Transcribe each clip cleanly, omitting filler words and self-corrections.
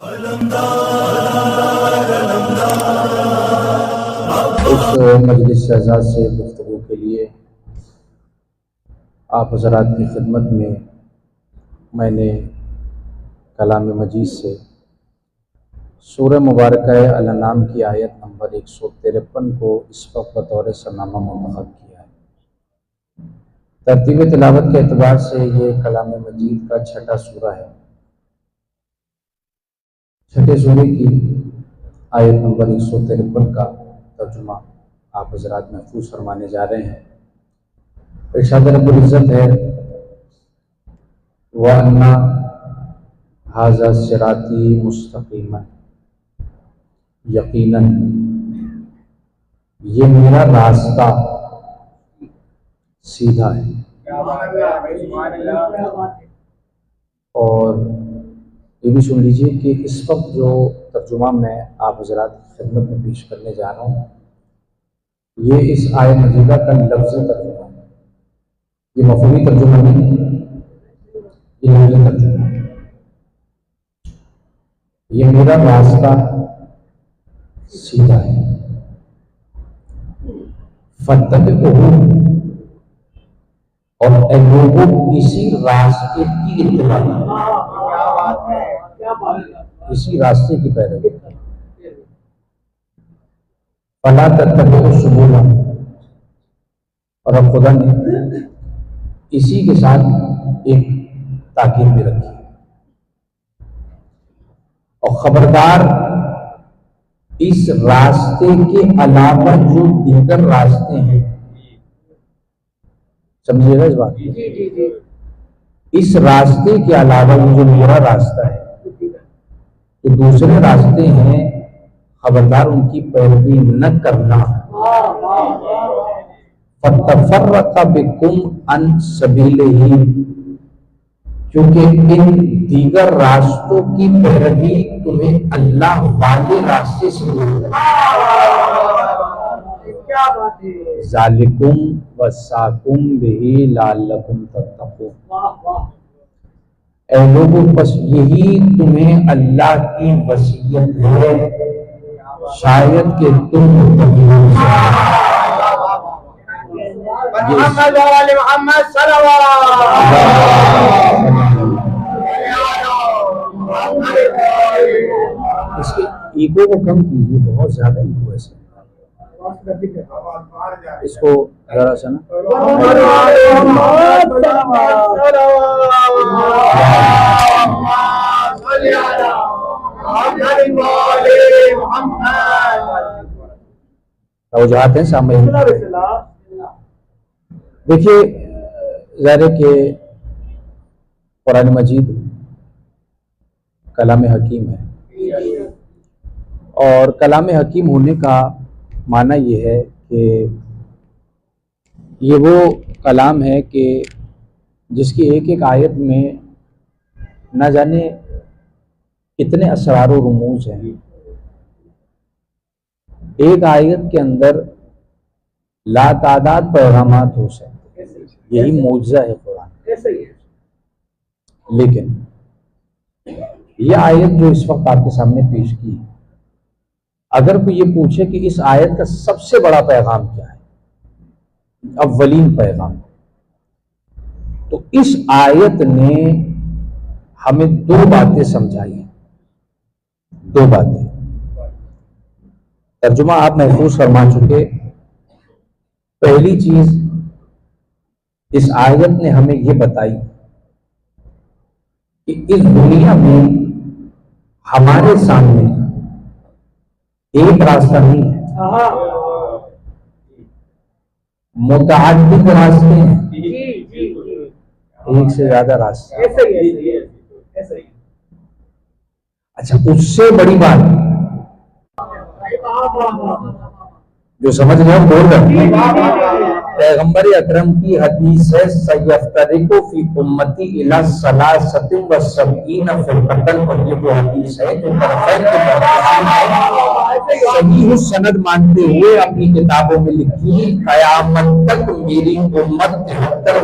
इस मजलिस शहजाद से गुफ्तगू के लिए आप हज़रात की खिदमत में मैंने कलाम मजीद से सूरह मुबारक अल-अनाम की आयत नंबर 153 को इस वक्त बतौर सरनामा मुंतखब किया है। तरतीब तिलावत के एतबार से ये कलाम मजीद का छठा सूरा है। छठे सूरे की आयत नंबर 153 का तर्जुमा आप हज़रात महफूज फरमाने जा रहे हैं। इरशाद रब्बुल इज़्ज़त है, व अन्ना हाज़ा सिराती मुस्तक़ीमन, यकीनन ये मेरा रास्ता सीधा है। और ये भी सुन लीजिए कि इस वक्त जो तर्जुमा मैं आप हज़रात की खिदमत में पेश करने जा रहा हूँ, ये इस आयत मजीदा का लफ्ज़ी तर्जुमा है। ये मफ़हूमी तर्जुमा नहीं है, ये लफ्ज़ी तर्जुमा है। ये मेरा रास्ता सीधा है, फत्तबिऊहू, और ऐ लोगों इसी रास्ते की इत्तिबा, इसी रास्ते की पैरवी, फला तत्तबिऊ सुबुला, और अब खुदा ने इसी के साथ एक ताकीद भी रखी है, और खबरदार इस रास्ते के अलावा जो दीगर रास्ते हैं, समझिएगा इस बात को, इस रास्ते के अलावा ये जो मेरा रास्ता है, जो दूसरे रास्ते हैं, खबरदार उनकी पैरवी न करना। फतफर्रक़ बिकुम अन सबीलिही, क्योंकि इन दीगर रास्तों की पैरवी तुम्हें अल्लाह वाले रास्ते से ज़ालिकुम वस्साकुम बिही लअल्लकुम तत्तक़ून। ऐ लोगों, बस यही तुम्हें अल्लाह की वसीयत है, शायद कि तुम इसके ईगो को कम कीजिए, बहुत ज्यादा ईगो है इसको जरा सा ना। तवज्जुहात हैं सामने। देखिए, ज़ाहिर है कि कुरान मजीद कलाम हकीम है, और कलाम हकीम होने का माना ये है कि ये वो कलाम है कि जिसकी एक एक आयत में न जाने कितने असरार व रुमूज़ हैं। एक आयत के अंदर लातादाद पैगामात हो सकते, यही मौजज़ा है कुरान। लेकिन यह आयत जो इस वक्त आपके सामने पेश की, अगर कोई ये पूछे कि इस आयत का सबसे बड़ा पैगाम क्या है, अव्वलीन पैगाम, तो इस आयत ने हमें दो बातें समझाई हैं। दो बातें, तर्जुमा आप महफूज फरमा चुके। पहली चीज, इस आयत ने हमें यह बताई कि इस दुनिया में हमारे सामने एक रास्ता नहीं है, मुतअद्दिद रास्ते हैं, एक से ज्यादा रास्ते। अच्छा, उससे बड़ी बात जो समझ गए बोल रहे, पैगंबर अकरम की हदीस है, सयफ्तरिकु फी उम्मती इला सलासतिन व सबईन फिरकतन, और ये वो हदीस है जो तरफ़ैन के सही सनद मानते हुए अपनी किताबों में लिखी है, कयामत तक मेरी उम्मत 73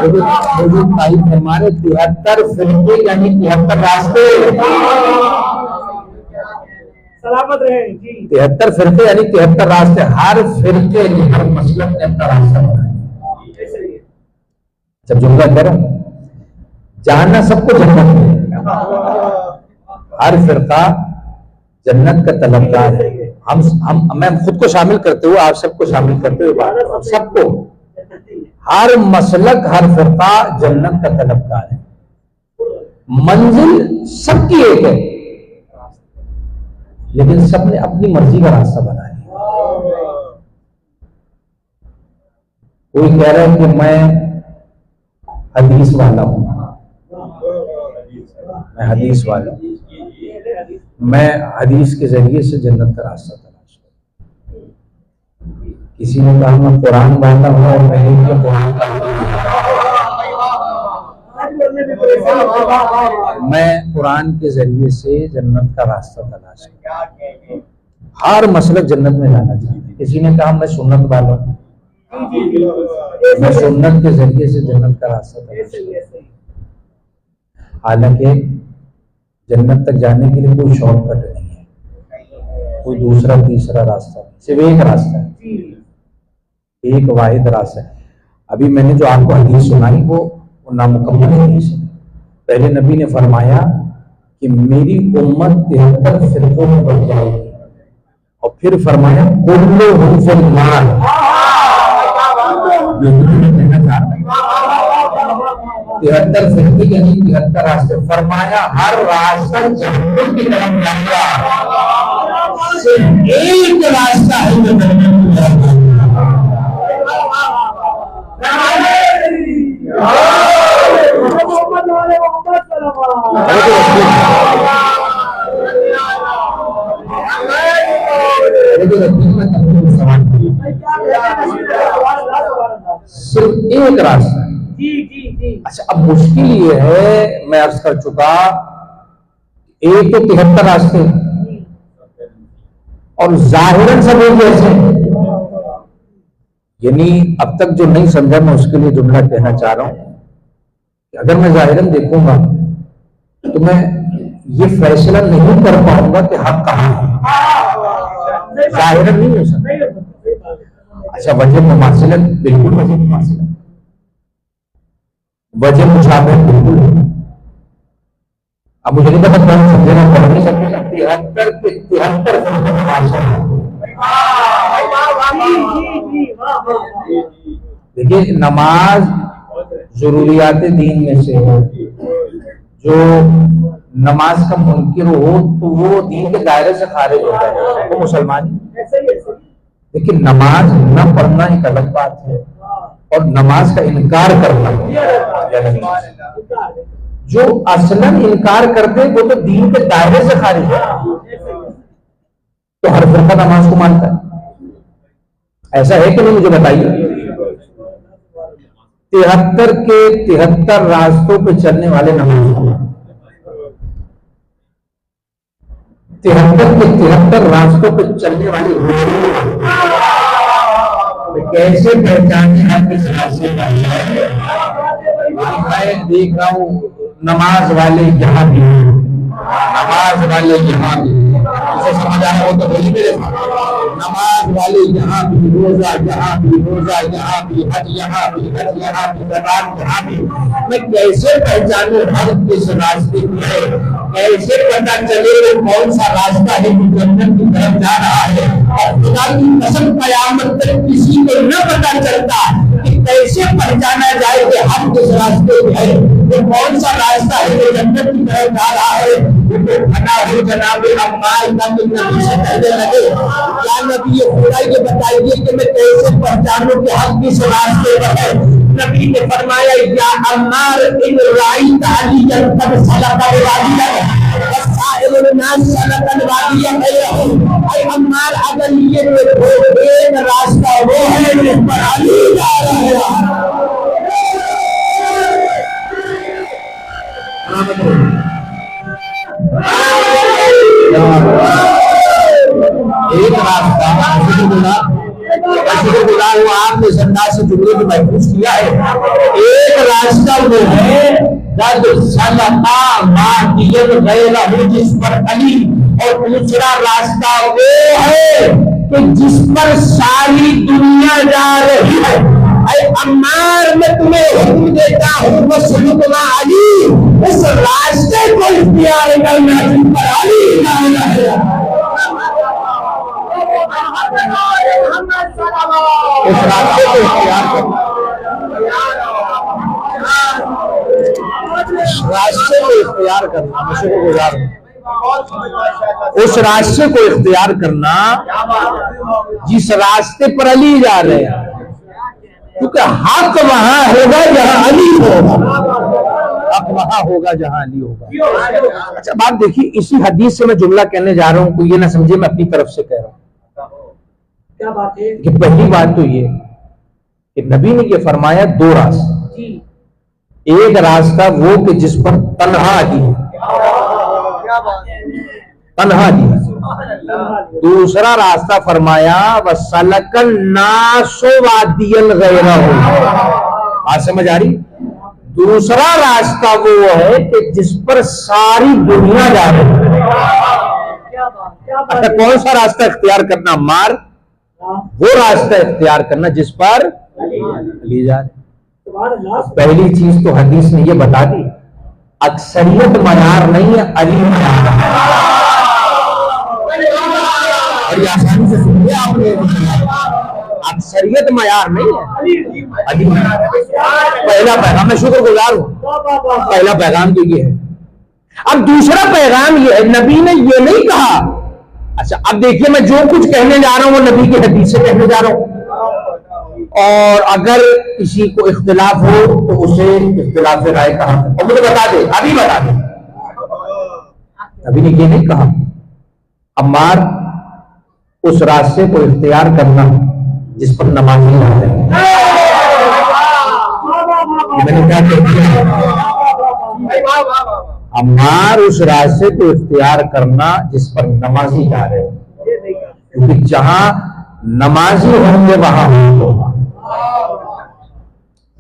हमारे 73 फिरके यानी 73 रास्ते, सलामत रहे जी। 73 फिरके यानी 73 रास्ते, हर फिरके ने, हर मसलक ने अपना रास्ता बनाया। जब जुमला करो जानना सबको जन्नत में, हर फिरका जन्नत का तलबगार है। हम मैं खुद को शामिल करते हुए, आप सबको शामिल करते हुए बात करूं, सबको, हर मसलक हर फिरका जन्नत का तलबगार है। मंजिल सबकी एक है, लेकिन सबने अपनी मर्जी का रास्ता बनाया। कोई कह रहा है कि मैं हदीस वाला हूं, मैं हदीस वाला हूं, मैं हदीस के जरिए से जन्नत का रास्ता तलाश करूं। किसी ने कहा मैं कुरान वाला हूं और मैं कुरान का, मैं कुरान के जरिए से जन्नत का रास्ता तलाश करूं। हर मसलक जन्नत में जाना चाहिए। किसी ने कहा मैं सुन्नत वाला हूं, मैं सुन्नत के जरिए से जन्नत का रास्ता तलाश करूं। हालांकि जन्नत तक जाने के लिए कोई शॉर्टकट नहीं है, कोई दूसरा तीसरा रास्ता नहीं, सिर्फ एक रास्ता है, एक वाहिद रास्ता है। अभी मैंने जो आपको हदीस सुनाई वो नामुकम्मल हदीस है। पहले नबी ने फरमाया कि मेरी उम्मत 73 फिरकों में बढ़ जाएगी, और फिर फरमाया कुल्लुहुम फिल नार। कहना चाह रहा हूं 73 फिरके यानी 73 रास्ते, फरमाया हर रास्ता जन्नत की तरफ जाएगा, सिर्फ एक रास्ता है जो जन्नत की तरफ जाएगा। सिर्फ एक रास्ता है। अच्छा, अब मुश्किल ये है, मैं अर्ज कर चुका, एक तो 73 रास्ते और जाहिरन सब एक जैसे। यानी अब तक जो नहीं समझा मैं उसके लिए जुमला कहना चाह रहा हूं कि अगर मैं जाहिरन देखूंगा तो मैं ये फैसला नहीं कर पाऊंगा कि हक कहां है, जाहिरन नहीं हो सकता। अच्छा, वजह मुमासिलत, बिल्कुल वजह मुमासिलत, वजह मुशाबहत बिल्कुल। अब मुझे नहीं पता कौन समझेगा कौन नहीं समझेगा। 73 देखिए, नमाज जरूरियात दीन में से है। जो नमाज का मुनकिर हो तो वो दीन के दायरे से खारिज होता है, वो मुसलमान ही। लेकिन नमाज न पढ़ना एक अलग बात है और नमाज का इनकार करना, जो असलन इनकार करते वो तो दीन के दायरे से खारिज है। तो हर फिरका नमाज को मानता है, ऐसा है कि नहीं, मुझे बताइए। 73 के 73 रास्तों पे चलने वाले नमाज को, 73 के 73 रास्तों पे चलने वाले कैसे पहचाने हम किस रास्ते का? मैं देख रहा हूं नमाज वाले यहाँ भी, नमाज वाले यहाँ भी, इसे समझ आया हो तो बोली मेरे साथ। नमाज वाले यहाँ भी, रोजा यहाँ भी, रोजा यहाँ भी, हज यहाँ भी, हज यहाँ भी, ज़कात यहाँ भी। मैं कैसे पहचानूं हम किस रास्ते में है? कैसे पता चले वो कौन सा रास्ता है जो जन्नत की तरफ जा रहा है? और खुदा की कसम, कयामत तक किसी को न पता चलता कि कैसे पहचाना जाए कि हम किस रास्ते में है, वो कौन सा रास्ता है जो जन्नत की तरफ जा रहा है। वो फना हो जनाब अम्मार का नबी से कहने लगे, या नबी ये खुदा ये बताइए कि मैं कैसे पहचानूं कि हम किस रास्ते पर है? नबी ने फरमाया, या अम्मार इन राई ताली तब सलकल वादिया वसाइल नास सलकल वादिया। ऐ अम्मार, अगर ये देखो एक रास्ता वो है जिस पर अली जा रहा है। एक रास्ता शुक्रगुजार हूँ आपने इस अंदाज से जुमले को महफूज किया है। एक रास्ता वो है जिस पर अली, और दूसरा रास्ता वो है कि जिस पर सारी दुनिया जा रही है। अरे अम्मार, मैं तुम्हें हुक्म देता हूँ बस अली, इस रास्ते को इख्तियार करना जिन पर अली नाम है। इस रास्ते को इख्तियार करना, रास्ते को इख्तियार करना, मैं शुक्रगुजार हूं। उस रास्ते को इख्तियार करना जिस रास्ते पर अली जा रहे हैं, क्योंकि हक वहां होगा जहां अली होगा। हक वहां होगा जहां अली होगा। अच्छा बात देखिए, इसी हदीस से मैं जुमला कहने जा रहा हूं, कोई ये ना समझे मैं अपनी तरफ से कह रहा हूं। क्या बात है कि पहली बात तो ये कि नबी ने ये फरमाया दो रास्ते। एक रास्ता वो कि जिस पर तन्हा अली है, तन्हा अली है। दूसरा रास्ता फरमाया वसलकन नासो वादियन गैरहु। बात समझ आ रही? दूसरा रास्ता वो है कि जिस पर सारी दुनिया जा रही है। अच्छा कौन सा रास्ता इख्तियार करना? मार वो रास्ता इख्तियार करना जिस पर अली जा रहे। पहली चीज तो हदीस ने ये बता दी, अक्सरियत मयार नहीं है, अली मयार है। और ये आसानी से सुनिए आपने, अक्सरियत मयार नहीं है, अली मयार है। पहला पैगाम, मैं शुक्रगुजार हूं, पहला पैगाम तो ये है। अब दूसरा पैगाम ये है, नबी ने ये नहीं कहा। अच्छा अब देखिए, मैं जो कुछ कहने जा रहा हूं वो नबी की हदीस से कहने जा रहा हूं, और अगर किसी को इख्तिलाफ हो तो उसे इख्तिलाफ राय कहा और मुझे बता दे, अभी बता दे। अभी ने ये नहीं कहा अम्मार उस रास्ते को इख्तियार करना जिस पर नमाजी रहते हैं। मैंने क्या कह दिया? अम्मार उस रास्ते को इख्तियार करना जिस पर नमाजी जा रहे हो, क्योंकि जहां नमाजी होंगे वहां होगा।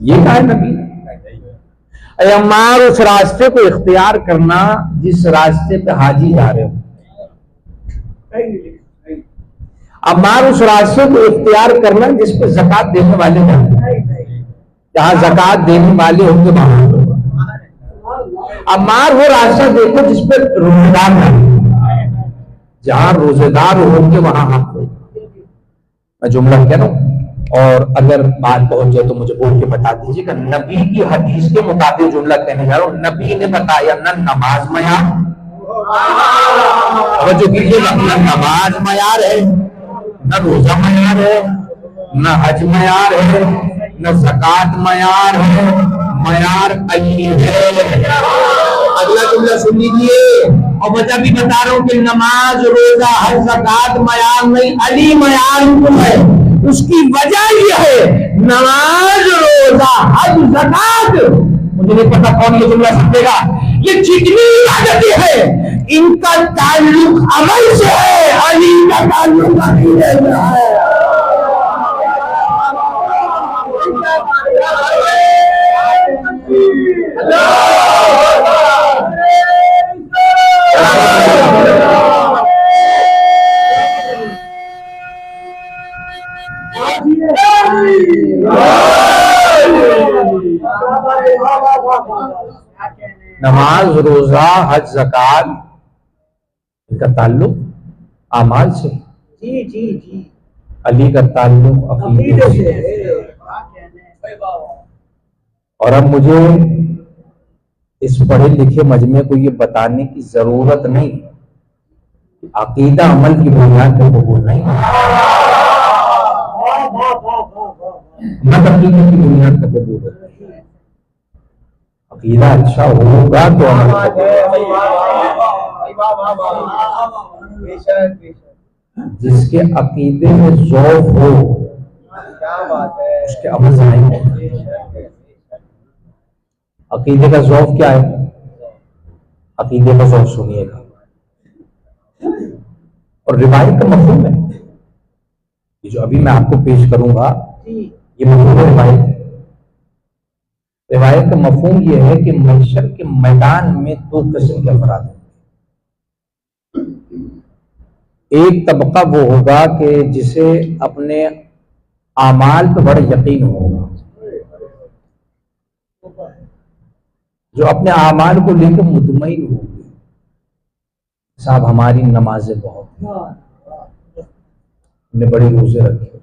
ये कहा है नबी ने। अम्मार उस रास्ते को इख्तियार करना जिस रास्ते पे हाजी जा रहे हो। अम्मार उस रास्ते को इख्तियार करना जिस पे ज़कात देने वाले होंगे, जहां ज़कात देने वाले होंगे वहां होगा। अम्मार वो रास्ता देखो जिस पे रोजेदार है, जहां रोजेदार होंगे वहां हक होगा। मैं जुमला कह रहा हूं, और अगर बात पहुंच जाए तो मुझे बोल के बता दीजिएगा। नबी की हदीस के मुताबिक जुमला कहने जा रहा हूं। नबी ने बताया न नमाज मयार, जो कीजिएगा, न नमाज मयार है, न रोजा मयार है, न हज मयार है, न ज़कात मयार है, मयार अली है। अगला जुमला सुन लीजिए, और वजह भी बता रहा हूं कि नमाज रोजा हज ज़कात मयार नहीं, अली मयार है। उसकी वजह यह है, नमाज रोजा हज ज़कात, मुझे नहीं पता कौन ये जुमला समझेगा, ये जितनी इबादतें है इनका ताल्लुक अमल से है, अली का ताल्लुक अकीदे से है। नमाज रोजा हज ज़कात इनका ताल्लुक अमाल से, जी जी जी, अली का ताल्लुक अकीदे से। और अब मुझे इस पढ़े लिखे मजमे को ये बताने की जरूरत नहीं, अकीदा अमल की बुनियाद पर कबूल नहीं, मत अकीदे की बुनियाद पर कबूल है। अकीदा अच्छा होगा तो अमल जिसके अकीदे में ज़ौक़ हो उसके अमल से नहीं होगा। अकीदे का ज़ौक़ क्या है? अकीदे का ज़ौक़ सुनिएगा, और रिवायत का मफ़हूम है। ये जो अभी मैं आपको पेश करूंगा जी ये मफहूम रिवायत है। रिवायत का मफहूम ये है कि महशर के मैदान में दो किस्म के अफराद हैं। एक तबका वो होगा कि जिसे अपने आमाल पे बड़ा यकीन होगा, जो अपने आमाल को लेकर मुतमईन होंगे। साहब हमारी नमाजें बहुत हैं, हमने बड़ी रोजे रखे,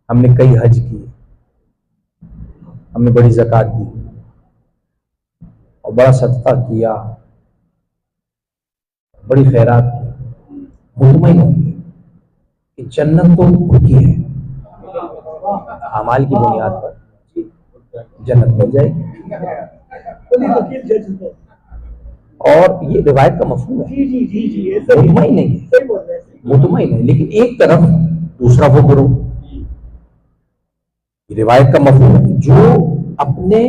हमने कई हज किए, हमने बड़ी ज़कात दी और बड़ा सदका किया, बड़ी खैरात की। मुतमईन होंगे कि जन्नत तो पक्की है, अमाल की बुनियाद पर जन्नत मिल जाएगी। और ये रिवायत का मफहूम है, जी जी जी जी मुतमईन नहीं है, सही बोल रहे हैं। मुतमईन है। लेकिन एक तरफ दूसरा वो गुरु, रिवायत का मफहूम है जो अपने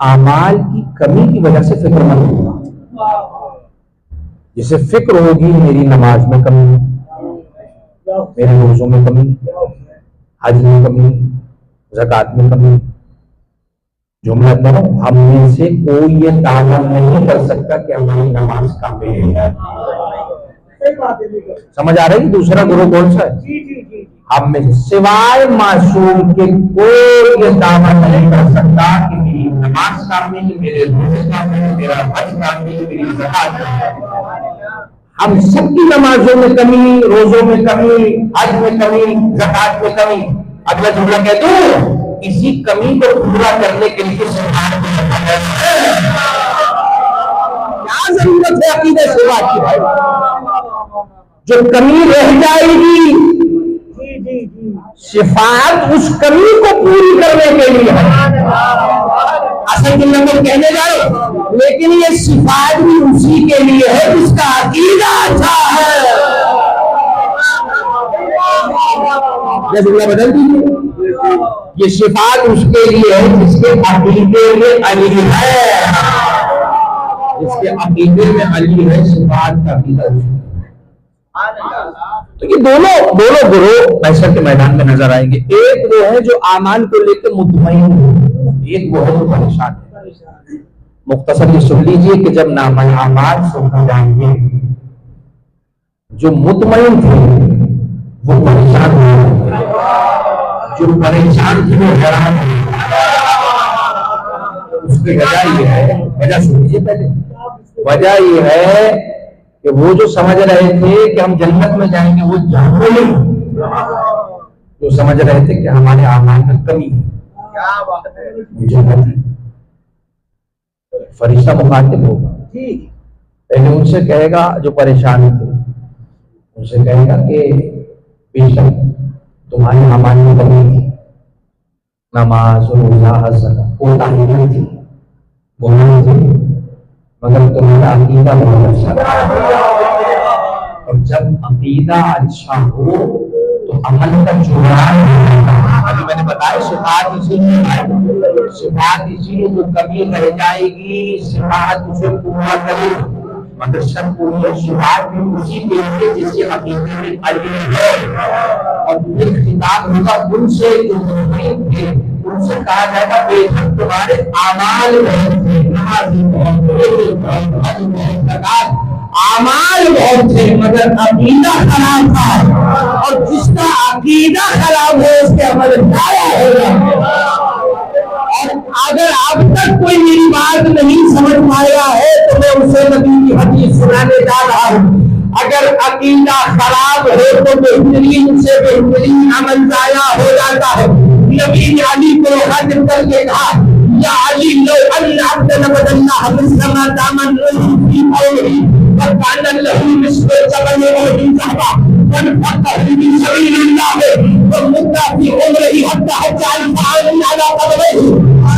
आमाल की कमी की वजह से फिक्रमंद होगा। जिसे फिक्र होगी मेरी नमाज में कमी, मेरे रोजों में कमी, हज में कमी, ज़कात में कमी। जुमला करो, हम में से कोई ये दावा नहीं कर सकता कि हमारी नमाज कामिल है। सही बात है बिल्कुल। समझ आ रही है? दूसरा गुरु कौन सा है? जी जी जी हम में से सिवाय मासूम के कोई ये दावा नहीं कर सकता कि मेरी नमाज कामिल, मेरे रोजे कामिल, मेरा हज कामिल, मेरी ज़कात कामिल। हम सबकी नमाजों में कमी, रोजों में कमी, हज में कमी, ज़कात में कमी। अगला जुमला कह दूं, इसी कमी को पूरा करने के लिए क्या जरूरत है अकीदे से बात की भाई? जो कमी रह जाएगी जी जी जी सिफात उस कमी को पूरी करने के लिए है। असल जुमला में कहने जाओ, लेकिन ये सिफात भी उसी के लिए है जिसका अकीदा अच्छा है। ये जुमला बदल दीजिए, ये सिफात उसके लिए है जिसके अकीदे में अली है, जिसके अकीदे में अली है, सिफात का अकीदा उसका। तो ये दोनों गुरु महशर के मैदान में नजर आएंगे। एक वो है जो आमाल को लेकर मुतमईन है, एक वो है जो परेशान है। मुख्तसर ये सुन लीजिए कि जब नामा आमाल सुन जाएंगे, जो मुतमईन थे वो परेशान हुए, जो परेशान थे वो हैरान हुए। उसकी वजह ये है, वजह सुन लीजिए पहले, वजह ये है कि वो जो समझ रहे थे कि हम जन्नत में जाएंगे वो जानते नहीं, जो समझ रहे थे कि हमारे आमाल में कमी है। क्या बात है मुझे नहीं, फरिश्ता मुखातिब होगा, जी पहले उनसे कहेगा जो परेशान थे, उनसे कहेगा कि बेशक तुम्हारे आमाल में कमी थी, नमाज रोजा हज ज़कात कोताही नहीं थी, गुनाह थे, मगर तुम्हारा अकीदा बहुत अच्छा था। और जब अकीदा अच्छा हो तो अमल का जुड़ाव होता है। अभी मैंने बताया सिफात इसीलिए जो कमी रह जाएगी सिफात उसे पूरा करेगी, मगर सब पूरी सिफात भी उसी के लिए जिसके अकीदे में अली है। और फिर खिताब होगा उनसे जो मुतमईन थे, उनसे कहा जाएगा बेशक तुम्हारे आमाल बहुत थे, नमाज़ बहुत थे, ज़कात आमाल बहुत थे, मगर अकीदा खराब था। और जिसका अकीदा खराब है उसके अमल जाया होगा। और अगर अब तक कोई मेरी बात नहीं समझ पाया है तो मैं उसे नबी की हदीस सुनाने जा रहा हूँ। अगर अकीदा खराब है तो बेहतरीन से बेहतरीन अमल जाया हो जाता है। नबी ने अली को खातिब करके कहा, या अली लो अन्ना अब्दन बदल्लाह मिस्लमा दामन फी कौली व कान लहू मिस्ल जबल वही ज़हबा वन फक़ह फी सबीलिल्लाह व मुद्दा फी उम्रिही हत्ता हजाल फअल अला कबरिही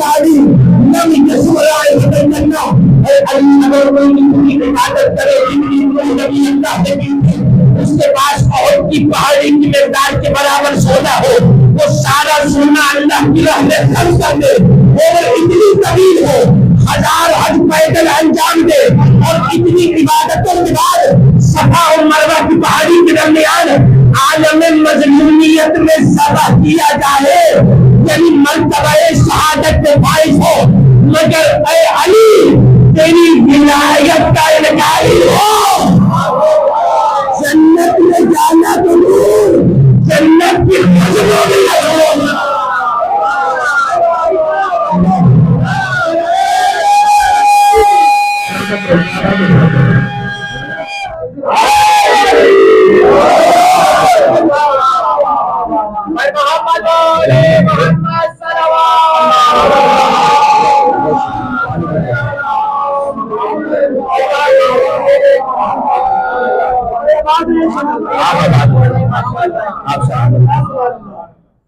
गाड़ी नबी के सुराए बदलना है। अली अगर कोई इबादत करे जिंदगी कोई नबी अल्लाह के दी उसके पास बहुत की पहाड़ी की मिकदार के बराबर सोना हो, वो सारा सोना अल्लाह की राह में खर्च कर दे। और इतनी तवील हो 1000 हज पैदल अंजाम दे और इतनी इबादतों के बाद सफा और मरवा की पहाड़ी के दरमियान आलम मजलूमियत में ज़बह किया जाए, यानी मर्तबा शहादत में फाइज हो, मगर ऐ अली तेरी विलायत का इनकारी हो, जन्नत में जाना तो दूर, जन्नत की खुशबू भी न हो।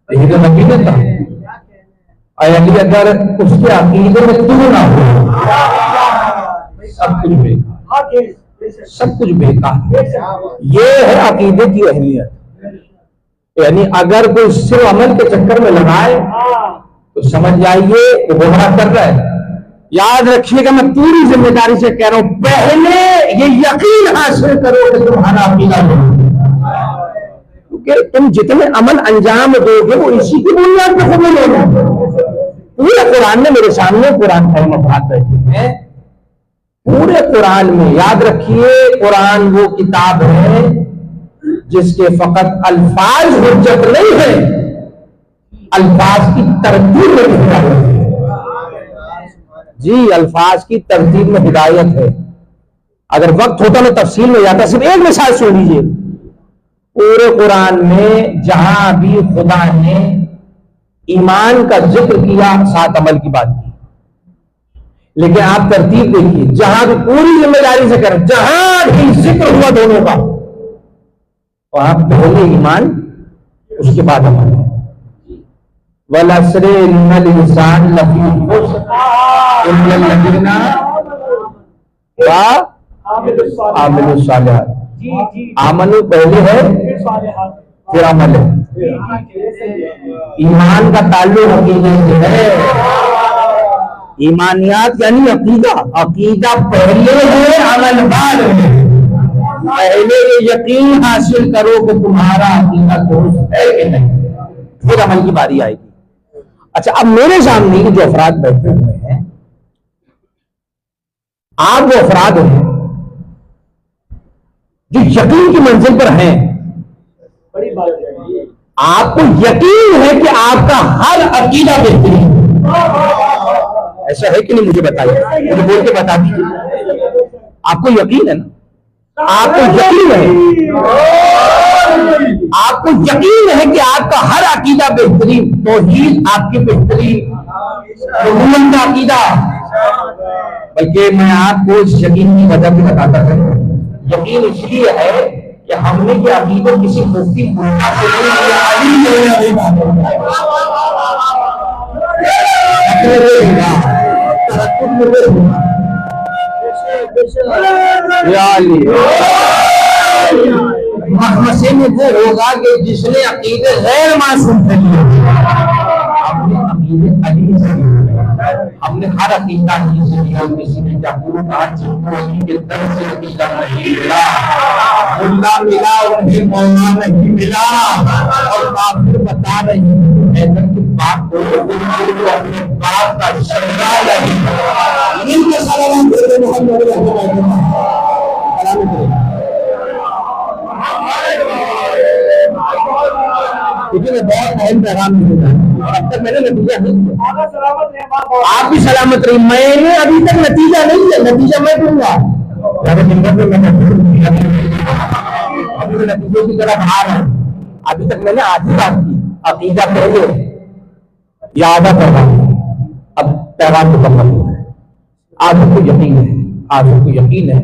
ये तो अकीदत था। अली अगर उसके अकीदे में तू ना हो, सब कुछ बेकार, सब कुछ बेकार। ये है अकीदे की अहमियत। यानी अगर कोई सिर्फ अमल के चक्कर में लगाए तो समझ जाइए वो गुमराह कर रहा है। याद रखिएगा, मैं पूरी जिम्मेदारी से कह रहा हूं, पहले ये यकीन हासिल करो कि तुम्हारा अकीदा हो, क्योंकि तुम जितने अमल अंजाम दोगे वो इसी की बुनियाद पर कबूल होगा। पूरे कुरान में मेरे सामने कुरान फहम अफराद बैठे हैं, पूरे कुरान में याद रखिए, कुरान वो किताब है जिसके फकत अल्फाज हुज्जत नहीं है, अल्फाज की तरतीब में हिदायत है। जी, अल्फाज की तरतीब में हिदायत है। अगर वक्त होता मैं तफसील में जाता, सिर्फ एक मिसाल सुन लीजिए। पूरे कुरान में जहां भी खुदा ने ईमान का जिक्र किया, 7 अमल की बात की, लेकिन आप तरतीब देखिए, जहां भी पूरी जिम्मेदारी से करें, जहां भी जिक्र हुआ दोनों का, वहां पहले ईमान, उसके बाद अमल है। वलअस्र इन्नल इंसान लफी खुस्र इल्ला लजीना आमिलुस सालिहात। आमनु पहले है, फिर अमल है। ईमान का ताल्लुक अकीदे से है। ईमानियात यानी अकीदा, अकीदा पहले है, अमल बाद है। पहले ये यकीन हासिल करो कि तुम्हारा अकीदा दुरुस्त है कि नहीं, फिर अमल की बारी आएगी। अच्छा, अब मेरे सामने जो अफराद बैठे हुए हैं, आप वो अफराद हैं जो यकीन की मंजिल पर हैं। बड़ी बात है। आपको यकीन है कि आपका हर अकीदा बेहतरीन, ऐसा है कि नहीं? मुझे बताइए, मुझे बोल के बता दीजिए। आपको यकीन है ना? आपको यकीन है, आपको यकीन है कि आपका हर अकीदा बेहतरीन, तौहीद आपकी बेहतरीन, रुबूबियत का अकीदा। बल्कि मैं आपको इस यकीन की वजह भी बताता हूं। यकीन इसलिए है कि हमने ये अकीदा किसी मुफ्ती मुल्ला से नहीं लिया, अली ने मखमसे में वो होगा कि जिसने अकीदे गैर मासूम से लिए। हमने अकीदे अली से लिए, हमने हर अकीदा अली से लिया। किसी ने क्या कहा, जिनको अली के दर से अकीदा नहीं मिला, मुल्ला मिला उन्हें मौला नहीं मिला। और काफिर बता रही है कि बाप को अपने बाप का शर्मा नहीं। इनके सलाम दे मोहम्मद क्योंकि मैं बहुत अहम पैगाम दूंगा। अब तक मैंने नतीजा नहीं दिया, आप भी सलामत रही। मैंने अभी तक नतीजा नहीं दिया, नतीजा मैं दूंगा। अभी नतीजे की तरफ आ रहा हूं। अभी तक मैंने आधी बात की, अकीदा पहले या आधा पैगाम, अब पैगाम मुकम्मल हो है। आज आपको यकीन है, आज आपको यकीन है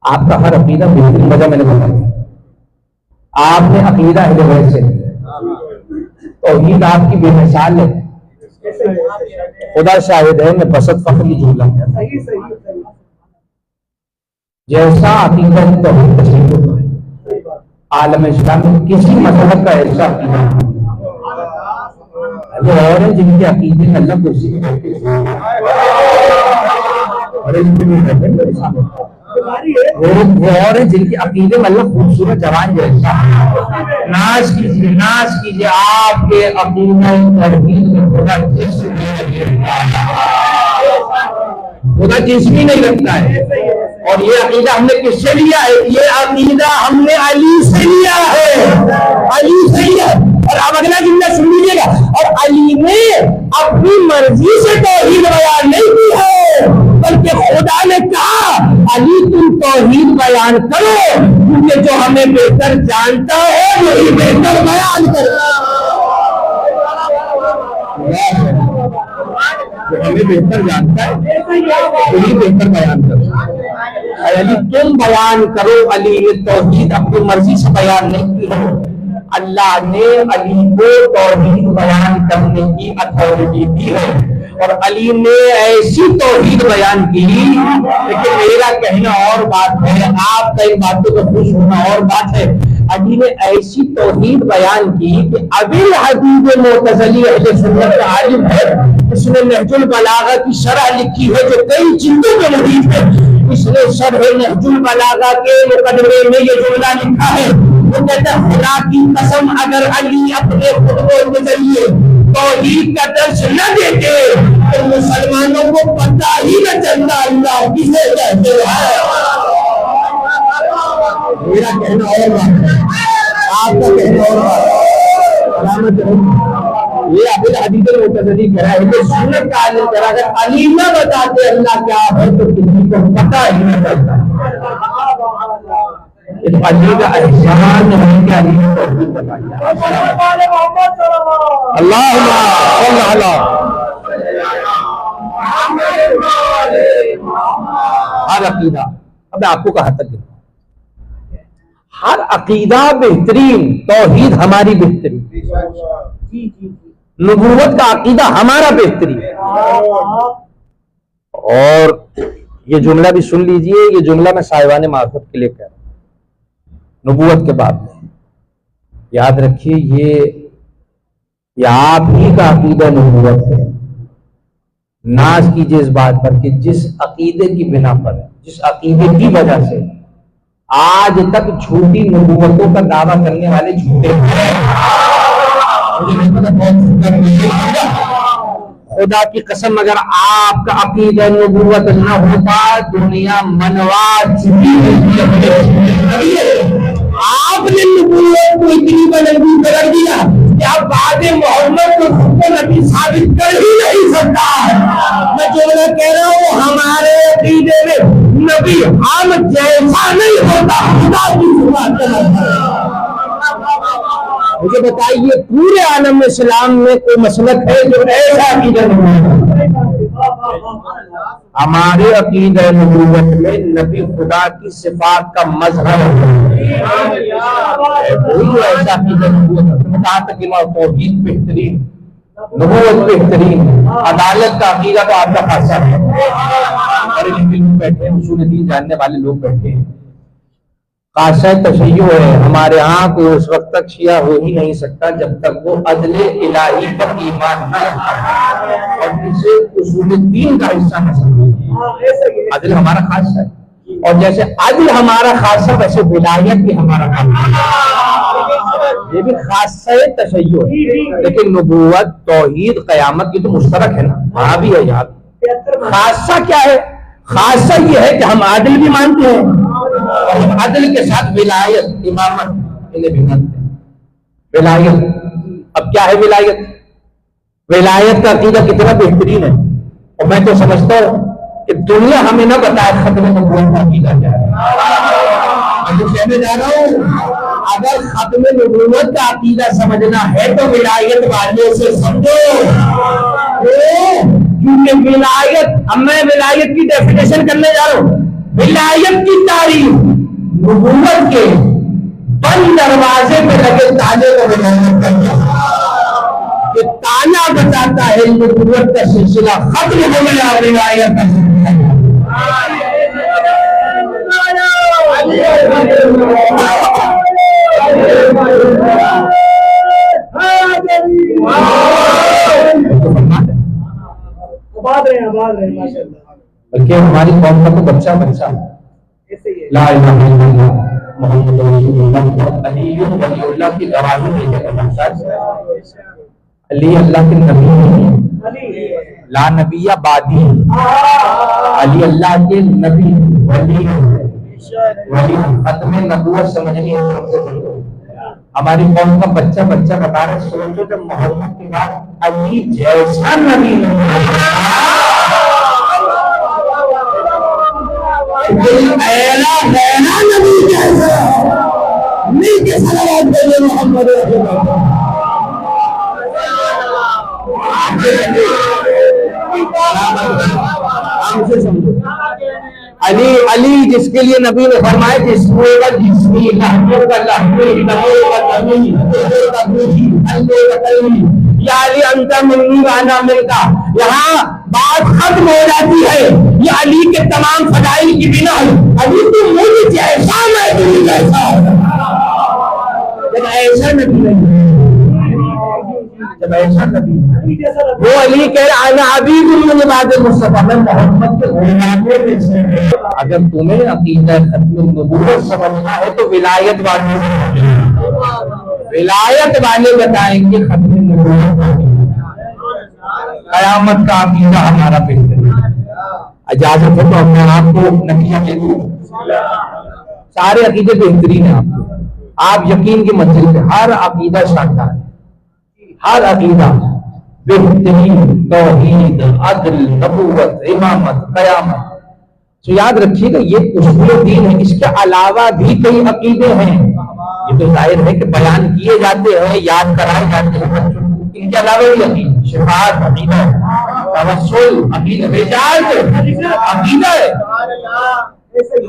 आपका हर अकीदा बेहतरीन। वजह मैंने बताया, आपने अकीदा अहले बैत से तौहीद आपकी बेमिसाल है। खुदा शाहिद है, मैं बसत फख्र की जुमला है। जैसा अकीदा तौहीद तस्लीम होता है, आलम इस्लाम में किसी मज़हब का ऐसा अकीदा वो और है जिनके अकीदे में अल्लाह कुर्सी वो और है जिनके अकीदे में अल्लाह खूबसूरत जवान जैसा। नाज कीजिए आपके अकीदे में खुदा जिस्म नहीं रखता है। और ये अकीदा हमने किससे लिया है? ये अकीदा हमने अली से लिया है, अली से लिया। और अब अगला जुमला सुन लीजिएगा, और अली ने अपनी मर्जी से तौहीद बयान नहीं की है, बल्कि खुदा ने कहा अली तुम तौहीद बयान करो, क्योंकि जो हमें बेहतर जानता है वही बेहतर बयान करो। जो हमें बेहतर जानता है वही बेहतर बयान करो। अली तुम बयान करो, अली ने तौहीद अपनी मर्जी से बयान नहीं की है, अल्लाह ने अली को तौहीद बयान करने की अथॉरिटी दी है। और अली ने ऐसी तौहीद बयान की, लेकिन मेरा कहना और बात है, आपका इन बातों पर खुश होना और बात है। अली ने ऐसी तौहीद बयान की कि अबिल हबीब मुअतज़िली अहले सुन्नत का आलिम है, इसने नहजुल बलागा की शरह लिखी है जो कई जिल्दों में मौजूद है। इसने शरह नहजुल बलागा के मुकदमे में ये जुमला लिखा है, वो कहता है खुदा की कसम अगर अली अपने खुतबों के जरिए तौहीद का दर्श न देते तो मुसलमानों को पता ही न चलता अल्लाह किसे कहते हैं। मेरा कहना और बात, आपका कहना और बात। ये अबिल हबीब मुअतज़िली कह रहा है कि सुन्नत का आलिम कह रहा है, अगर अली न बताते अल्लाह क्या है तो किसी को पता ही न चलता। अली का एहसान है कि अली ने तौहीद बताई। अल्लाहुम्मा सल्ली अला हर अकीदा, अब मैं आपको कहा तक हर अकीदा बेहतरीन, तौहीद हमारी बेहतरीन, नबूवत का अकीदा हमारा बेहतरीन। और ये जुमला भी सुन लीजिए, ये जुमला मैं साहिबान मार्फत के लिए कह रहा हूं, नबूवत के बाद में याद रखिए, ये आप ही का अकीदा नबूवत है। नाज कीजिए इस बात पर कि जिस अकीदे की बिना पर, जिस अकीदे की वजह से आज तक झूठी नबूवतों का दावा करने वाले झूठे हैं। खुदा की कसम अगर आपका अकीदा नबूवत न होता दुनिया मनवा चुकी होती। आपने नबूवत को इतनी बुलंदी कर दिया कि आप बाद मोहम्मद को नबी साबित कर ही नहीं सकता। मैं जो मैं कह रहा हूँ हमारे अकीदे में नबी हम जैसा नहीं होता, खुदा की सुबह। मुझे बताइए पूरे आलम इस्लाम में कोई मसलक है जो ऐसा अकीदा नहीं है? हमारे अकीदा नबूवत में नबी खुदा की सिफात का मजहर है, ऐसा अकीदा नबूवत। कहा तक कि तौहीद बेहतरीन, नबूवत बेहतरीन, अदालत का अकीदा तो आपका खासा है। और लोग बैठे हैं, उसूल दीन जानने वाले लोग बैठे हैं, खासा तशय्यो है हमारे यहाँ, कोई उस वक्त तक शिया हो ही नहीं सकता जब तक वो अदले इलाही पर ईमान न रखता और इसे उसूल दीन का हिस्सा न समझे। अदल हमारा खासा है, और जैसे अदल हमारा खासा वैसे विलायत भी हमारा खासा, ये भी खासा तशय्यो है। लेकिन नबूवत, तौहीद, क़यामत की तो मुश्तरक है ना, वहां भी है यार। खासा क्या है? खासा ये है कि हम आदिल भी मानते हैं और हम आदिल के साथ विलायत, इमामत इन्हें भी मानते हैं। विलायत, अब क्या है विलायत? विलायत का अकीदा कितना बेहतरीन है। और मैं तो समझता हूँ कि दुनिया हमें ना बताए खत्म नबूवत का अकीदा क्या है। मैं तो कहने जा रहा हूँ अगर खत्म नबूवत का अकीदा समझना है तो विलायत वालों से समझो। क्योंकि विलायत, अब मैं विलायत की डेफिनेशन करने जा रहा हूँ। विलायत की तारीफ नबूवत के बंद दरवाजे पे लगे ताले को विलायत करता है। ये ताला बताता है नबूवत का सिलसिला खत्म हो गया, विलायत का बल्कि हमारी कौम का तो बच्चा बच्चा ऐसे ही है। ला इलाहा इल्लल्लाह मोहम्मद रसूलुल्लाह वलीउल्लाह की गवाही देते अली अल्लाह के नबी हैं, अली ला नबिया बादी, अली अल्लाह के नबी वली वली खत्म नबूवत समझनी है हमको। हमारी कौम का बच्चा बच्चा बता रहे सोचो जब मोहम्मद के बाद अली जैसा नबी ऐला गैरा नबी जैसा नहीं के सलावत भेजे मोहम्मद हमसे समझो। अली अली जिसके लिए नबी ने फरमाया यहाँ बात खत्म हो जाती है। ये अली के तमाम फजाइल की बिना अली तो मुझे जैसा मैं तुम जैसा जब ऐसा नबी नहीं, जब ऐसा नबी वो अली कह रहा है अभी मुझे बात मुस्तफा मैं मोहम्मद के गुलामों में से। अगर तुम्हें अकीदा खत्म नबूवत समझना है तो विलायत वाले बताएंगे खत्म नबूवत कयामत का अकीदा हमारा बेहतरीन। इजाजत है तो अपने आप को नकिया दे दो, सारे अकीदे बेहतरीन है आपके, आप यकीन की मंजिल पे, हर अकीदा शानदार है, हर अकीदा बेहतरीन, तौहीद, अदल, नबूवत, इमामत, कयामत। तो याद रखिएगा ये उसूल दीन है, इसके अलावा भी कई अकीदे हैं। ये तो जाहिर है कि बयान किए जाते हैं, याद कराए जाते हैं बच्चों को, इनके अलावा भी अकीदा, शिफात अकीदा, तवस्सुल अकीदा, रिजालत अकीदा है,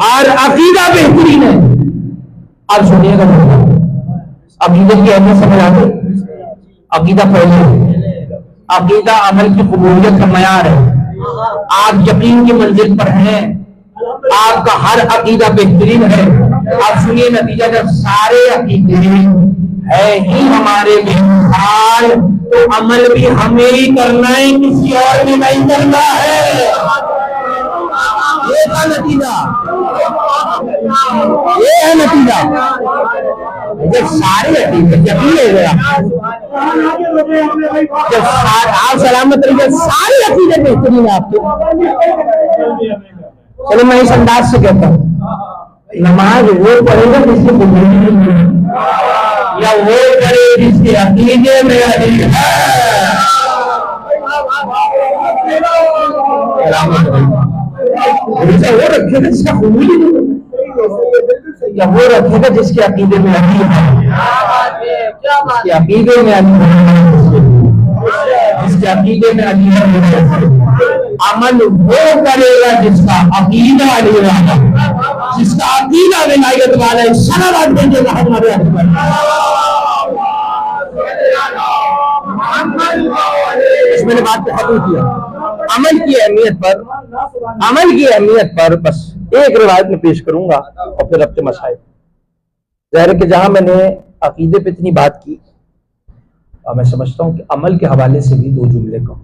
हर अकीदा बेहतरीन है। अब सुनिएगा अकीदे की अहमियत समझ आ गई। अकीदा पहले है, अकीदा अमल की कबूलियत का मयार है। आप यकीन की मंजिल पर हैं, आपका हर अकीदा बेहतरीन है। आप सुनिए नतीजा, जब सारे अकीदे है ही हमारे बेमिसाल तो अमल भी हमें ही करना है, किसी और ने नहीं करना है। ये था नतीजा, ये है नतीजा। जब सारे अकीदे यकीन हो गया, जब आप सलामत रहिए, सारे अकीदे बेहतरीन है आपके। चलो मैं इस अंदाज से कहता हूँ, नमाज वो पढ़ेगा जिसके बुनियादी नहीं, या वो करे जिसके अकीदे में अली है। वो रखेगा जिसका कबूली नहीं, या वो रखेगा जिसके अकीदे में अली है, जिसके अकीदे में अली है, जिसके अकीदे में अली है। अमल वो करेगा जिसका अकीदा अली वाला, जिसका अकीदा विलायत वाला है। सलावत भेजेगा हमारे मैंने बात को खत्म किया। अमल की अहमियत पर बस एक रिवायत में पेश करूंगा और फिर अपने मसाइल। ज़ाहिर है कि जहां मैंने अकीदे पे इतनी बात की, और मैं समझता हूं कि अमल के हवाले से भी दो जुमले कहूं।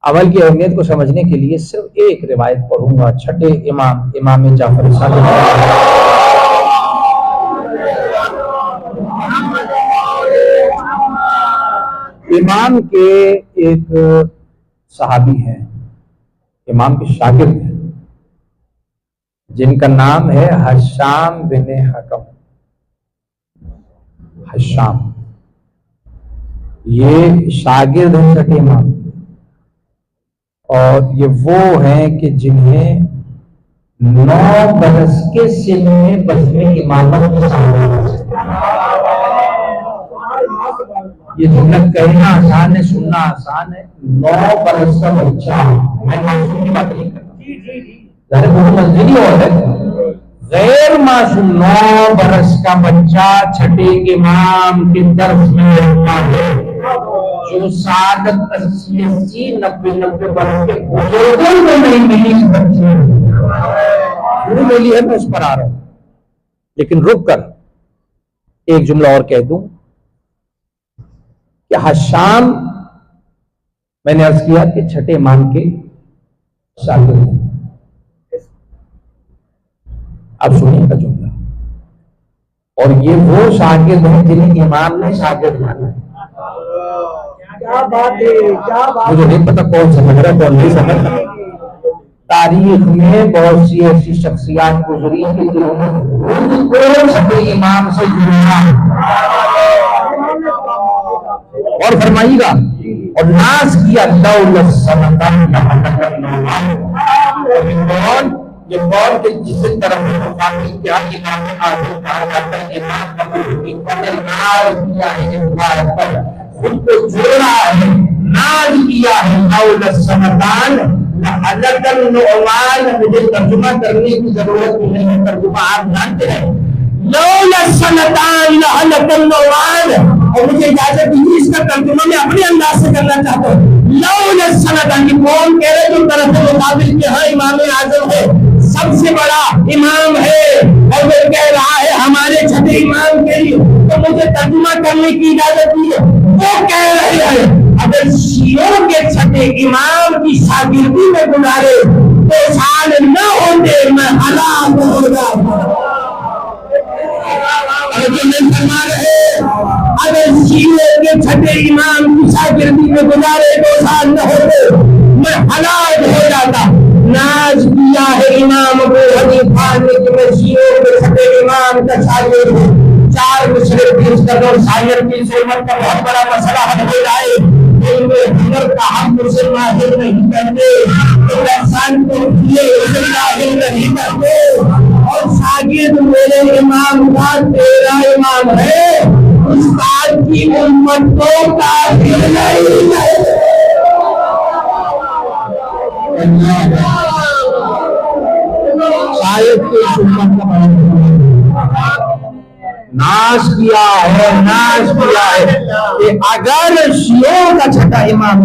अमल की अहमियत को समझने के लिए सिर्फ एक रिवायत पढ़ूंगा, छठे इमाम जाफर सादिक इमाम के एक सहाबी हैं, इमाम के शागिर्द हैं, जिनका नाम है हशाम बिन हकम। हशाम ये शागिर्द हैं छठे इमाम, और ये वो हैं कि जिन्हें 9 बरस के सिन में बसने की इमामत की सामने। ये जुमला कहना आसान है, सुनना आसान है। 9 बरस का बच्चा, मैं मासूम की बात नहीं कर रहा, मंजिली और है गैर मासूम। 9 बरस का बच्चा छठे इमाम के दर्स में रहता है, जो 60, 80, 90 बरस के बुजुर्गों में नहीं मिली इस बच्चे मिली है। मैं उस पर आ रहा हूं, लेकिन रुक कर एक जुमला और कह दूं कि हशाम, मैंने अर्ज किया कि छठे इमाम के शागिर्द है। अब सुनिएगा जुमला, और ये वो शागिर्द हैं जिन्हें इमाम ने शागिर्द माना है। क्या बात है, क्या बात मुझे नहीं पता कौन समझ रहा है कौन नहीं समझ रहा। तारीख में बहुत सी ऐसी शख्सियात गुजरी कि जिन्होंने सभी इमाम से जुड़ा और फरमाइएगा और नाज किया ये कौन के जिस तरफ क्या इमाम ने आखिरकार खुद को जोड़ा है, नाज किया है मुझे तर्जुमा करने की जरूरत नहीं है, तर्जुमा आप जानते हैं। और मुझे इजाजत दीजिए इसका तर्जुमा मैं अपने अंदाज से करना चाहता हूँ। कौन कह रहे जो तरफ मुकाबिल के हाँ इमाम आजम है, सबसे बड़ा इमाम है, और वो कह रहा है हमारे छठे इमाम के लिए, तो मुझे तर्जुमा करने की इजाजत दीजिए। वो कह रहे हैं अगर शियों के छठे इमाम की शागिर्दी में गुजारे तो साल न होते मैं हलाक हो जाऊंगा। फरमा रहे अगर शियों के छठे इमाम की शागिर्दी में गुजारे 2 साल न होते मैं हलाक हो जाता। नाज किया है इमाम अबू हनीफा ने कि मैं शियों के छठे इमाम का शागिर्द हूँ। 4 मुशरिक पेश कर और शायर की सोमत का बहुत बड़ा मसला हल हो जाए। हुनर का हम मुझसे माहिर नहीं करते, इंसान को माहिर नहीं करते, और शागिर्द मेरे इमाम का तेरा इमाम है, उस्ताद की उम्मत को काफिर नहीं है। शायद की उम्मत का नाश किया है कि अगर शियों का छठा इमाम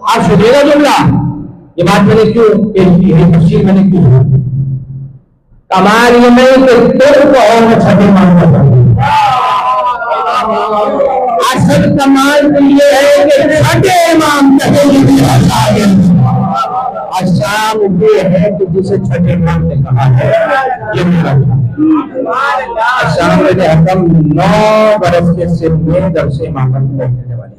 आप सुनिएगा जुमला, ये बात मैंने क्यों पेश की है, तफसील मैंने क्यों कमाल ये नहीं कि तुम और छठे इमाम का, असल कमाल तो ये है कि छठे इमाम आसाम ये है कि जिसे छठे इमाम ने कहा है ये आसाम में हकम 9 बरस के सिर में दरसे इमामत पहुंचने वाली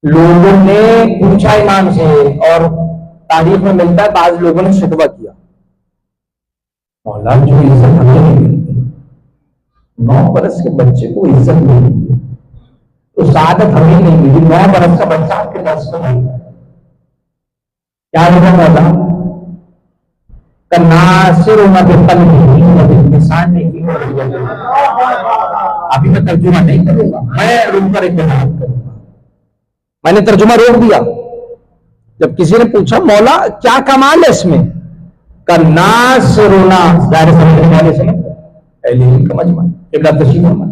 लोगों ने पूछा इमाम से, और तारीख में मिलता है बाद लोगों ने शिकवा किया, मौला जो इज्जत हमें नहीं मिलती, 9 बरस के बच्चे को इज्जत नहीं मिलती, तो सादत हमें नहीं मिली, 9 बरस का बच्चा आपके दर्श में नहीं। क्या होगा मौला नासिर अभी मैं तर्जुमा नहीं करूंगा, मैं रुक कर इत्तेहाद करूंगा। मैंने तर्जुमा रोक दिया। जब किसी ने पूछा मौला क्या कमाल है इसमें, का नासिरुना जाहिर समझने वाले से पहले का मजमा किबला तशरीफ फरमा,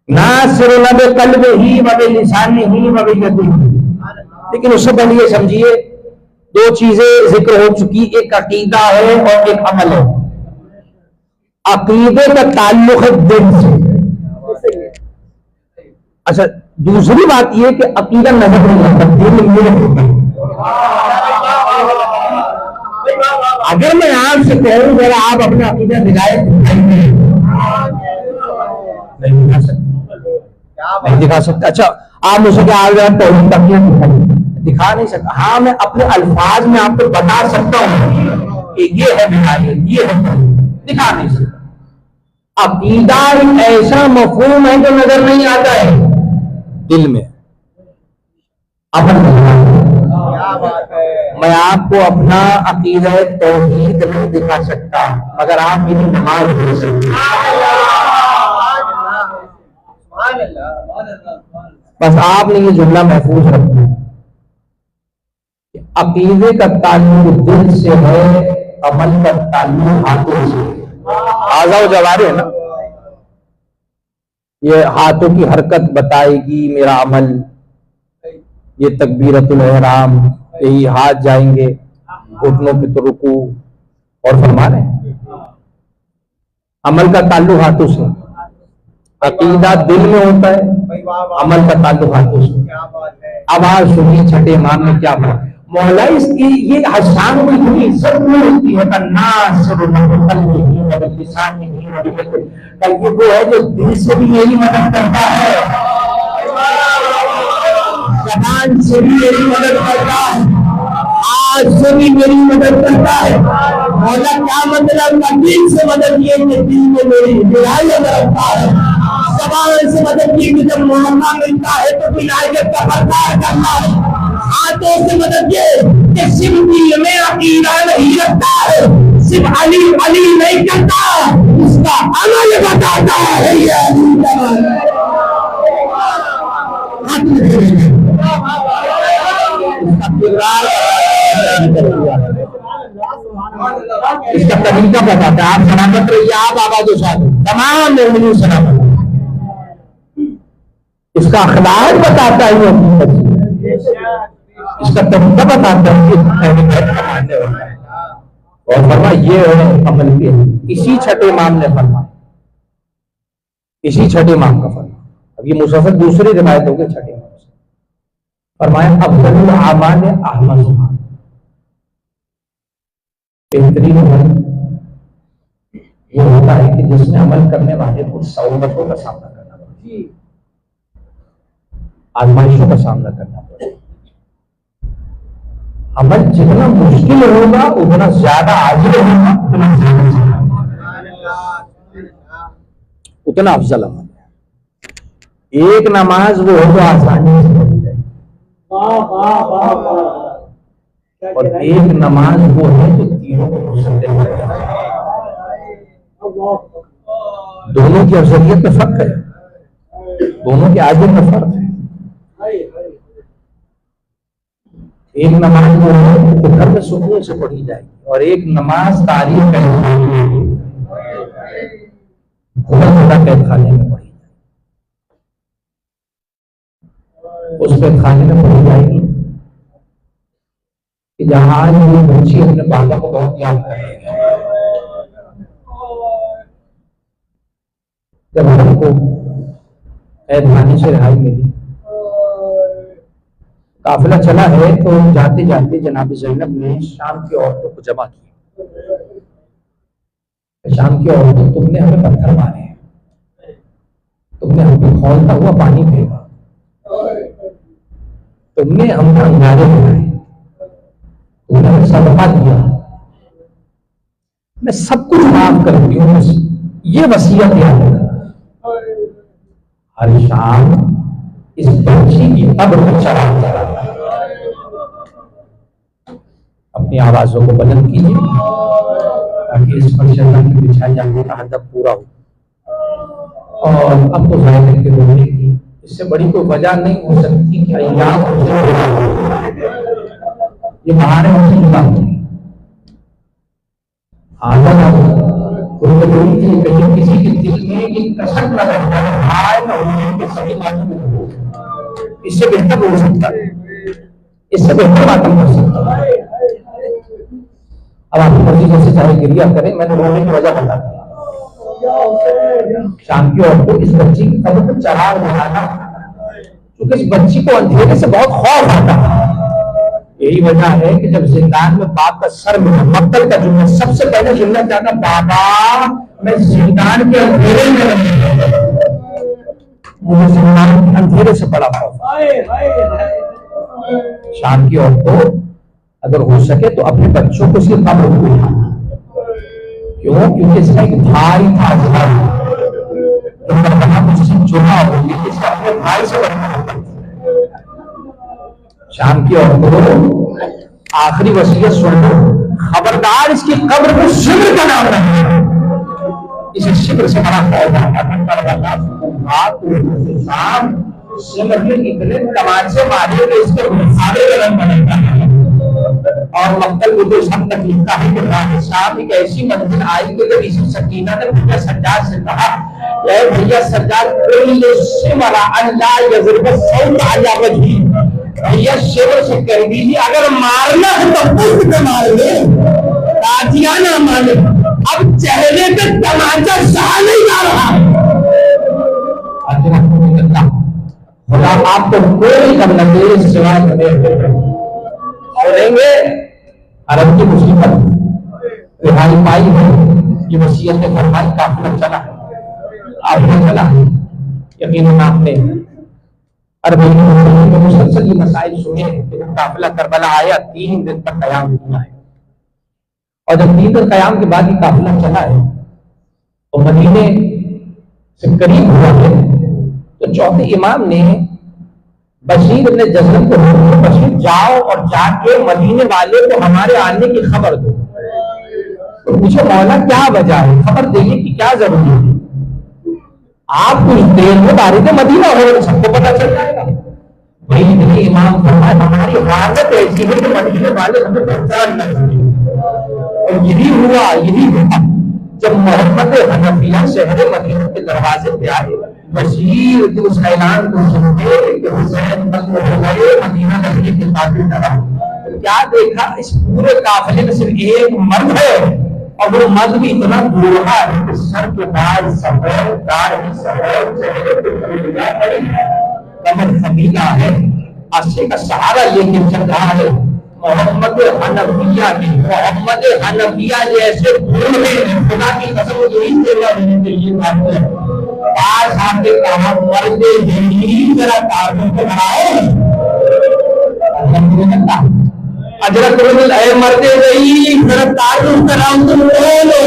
नासिरुना बे कल्बिही व बे लिसानिही व बे यदिही। लेकिन उससे पहले ये समझिए 2 चीजें जिक्र हो चुकी, एक अकीदा है और एक अमल है। अकीदे का ताल्लुक है दिल से। अच्छा, दूसरी बात यह कि अकीदा नजर नहीं आता, दिल में। अगर मैं आपसे कहूं जरा आप अपना अकीदा दिखाए, नहीं दिखा सकते। अच्छा, आप मुझे क्या दिखा नहीं सकता। हाँ, मैं अपने अल्फाज में आपको बता सकता हूं कि ये है विलायत, ये है, दिखा नहीं सकता। अकीदा ऐसा मफहूम है जो नजर नहीं आता है, दिल में। अमल मैं आपको अपना अकीदा तौहीद नहीं दिखा सकता, मगर आप मेरी नमाज दे सकते। बस आपने ये जुमला महफूज रखना, अकीदे का ताल्लुक दिल से है, अमल का ताल्लुक हाथों से। आज़ा व जवारे है ना, ये हाथों की हरकत बताएगी मेरा अमल। ये तकबीरतुल इहराम, यही हाथ जाएंगे घुटनों पे तो रुकू, और फरमा रहे अमल का ताल्लुक हाथों से। अकीदा दिल में होता है, अमल का ताल्लुक हाथों से। क्या बात है। अब आज सुनिए छठे इमाम में क्या बोला। मौला इसकी ये हसान में इतनी इज्जत नहीं होती है कि ये वो है जो दिल से भी मेरी मदद करता है, जबान से भी मेरी मदद करता है, आज से भी मेरी मदद करता है। मौला क्या मतलब का दिल से मदद ये कि दिल में मेरी विलायत रखता है, जबान से मदद ये कि जब मौका मिलता है तो विलायत का प्रचार करता है, हाथों से मदद ये कि सिर्फ दिल में अकीदा नहीं रखता है, सिर्फ अली अली नहीं करता, उसका अमल बताता है। ये अली इसका तरीका बताता है। आप सलामत रहिए, आप आबाद तमाम मोमिनीन सलामत। इसका अखलाक बताता है, इसका तरीका बताता है कि मानने वाला है। और फरमा ये अमल के इसी छठे इमाम ने फरमा, इसी छठे इमाम का फरमा। अब ये मुसलसल दूसरी रिवायत हो गई छठे इमाम से। फरमाया अफजलुल आमाल अहमद, बेहतरीन अमल ये होता है कि जिसमें अमल करने वाले को सौबतों का सामना करना पड़े, आजमाइशों का सामना करना पड़े। अमल जितना मुश्किल होगा उतना ज्यादा आजिर होगा, उतना अफजल अमल है। एक नमाज वो हो तो आसानी से पढ़ी जाएगी, और एक नमाज वो है जो तीनों को मुसल्ले करता है। दोनों की अफजलियत में फर्क है, दोनों के आजिर में फर्क है। एक नमाज वो है तो घर में सुकून से पढ़ी जाएगी, और एक नमाज तारीफ खुदा कैद खाने में पढ़ी जाएगी, उस कैद खाने में पढ़ी जाएगी कि जहां ये बच्ची अपने बाबा को बहुत याद कर रही है। जब हमको कैद खाने से रिहाई मिली, काफिला चला है, तो जाते जाते जनाब ज़ैनब ने शाम की औरतों को जमा किया। शाम की औरतों, तुमने हमें पत्थर मारे हैं, तुमने हम पे खौलता हुआ पानी फेंका, तुमने हमने अंगारे बनाए, तुमने हमें सदका दिया, मैं सब कुछ माफ कर दी हूँ, ये वसीयत याद रखना। हर शाम इस बच्ची की कब्र पर चढ़ाव चढ़ाता है। अपनी आवाजों को बुलंद कीजिए ताकि इस पर शैतान की बिछाई जाने का हदफ पूरा हो। और अब तो जाहिर के रोने की इससे बड़ी कोई वजह नहीं हो सकती कि अय्याम ये बहाने मुझसे जुदा होंगे। कहीं किसी के दिल में ये कसक न रह जाए, न सही मायने में इससे बेहतर हो सकता है, इससे बेहतर बात हम कर सकते हैं। अब आपकी मर्जी जैसे चाहे गिरिया करें, मैंने रोने की वजह बता दी। शाम की औरत को इस बच्ची की कब्र पर चढ़ाव लगाना, क्योंकि इस बच्ची को अंधेरे से बहुत खौफ आता है। यही वजह है कि जब जिंदान में बाप का सर मिला, मक्तल का जुम्मन सबसे पहले जुमला क्या था, बाबा मैं जिंदान के अंधेरे में मुझे जिंदान के अंधेरे से बड़ा खौफ। शाम की औरतों अगर हो सके तो अपने बच्चों को सिर्फ कब्र को उठाना। क्यों? क्योंकि इसका एक भाई था, मुझसे जुड़ा होगी, इसका अपने भाई से बनना। शाम की औरतों आखिरी वसीयत सुनो, खबरदार इसकी कब्र को शिब्र का नाम रखना। इसे शिब्र से बड़ा शिब्र में इतने तमाचे मारे कि इसके सारे रंग बनेगा। और मक्तल को तो सब तक लिखता है कि शाम एक ऐसी मंजिल आई कि जब इसी सकीना ने भैया सज्जाद से कहा, भैया सज्जाद भैया शिवर से कह दीजिए अगर मारना है तो पुष्ट पे मार ले, ताजिया ना माने। अब चेहरे पे तमाचा सहा नहीं जा रहा, खुदा आपको कोई कम न दे सिवाय सुनेंगे अरब की मुसीबत रिहाई पाई है, ये वसीयत ने फरमाई, काफिला चला है, आपने चला है, यकीनन आपने अरब में मुसलसल ये मसाइल सुने हैं कि काफिला करबला आया 3 दिन तक कयाम किया है, और जब 3 दिन कयाम के बाद ये काफिला चला है तो मदीने से करीब हुआ है, तो चौथे इमाम ने बशीर ने जज़रम को बशीर जाओ और जाके मदीने वाले को हमारे आने की खबर दो। तो पूछो मौला क्या वजह है, खबर देने की क्या जरूरी है? आप कुछ देर में बारिश मदीना हो सबको पता चल जाएगा। वही इतने इमाम फरमाए हमारी हालत ऐसी है कि मदीने वाले हमें पहचान न सके। और यही हुआ जब मोहम्मद हनफिया शहर मदीना के दरवाजे पे आए, बशीर के उस ऐलान को सुनते कि हुसैन बंद हो गए, मदीना नबी के काफिले तरफ। तो क्या देखा, इस पूरे काफिले में सिर्फ एक मर्द है, और वो मर्द भी इतना बूढ़ा है कि सर के बाल सफेद, दाढ़ी सफेद, कमर खमीला है, अस्से का सहारा लेके चल रहा है। मोहम्मद हनफिया जैसे बूढ़े खुदा की कसम यही सेवा देने के लिए आते हैं। पास आके कहा मर्दे यही जरा कारों को बनाओ, अल्हम्दुलिल्लाह अजरत ए मर्दे गई जरा तारुफ कराओ तुम बोलो।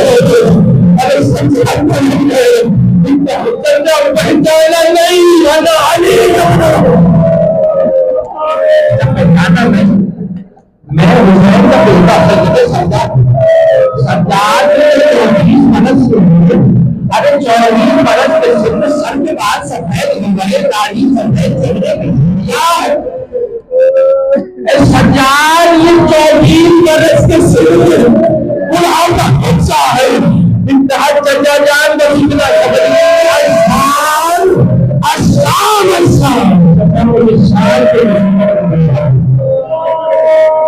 अरे सबसे इनका हुक्म पहचाना नहीं वाला अली मैं हुसैन का बेटा सरदार 24 बरस से, अरे 24 बरस के सिर्फ सर के बाद सफेद हो गए, दाढ़ी सफेद चेहरे में क्या है सज्जाद, ये 24 बरस के सिर्फ बुढ़ापा हिस्सा है। इंतहा चचा जान बसीना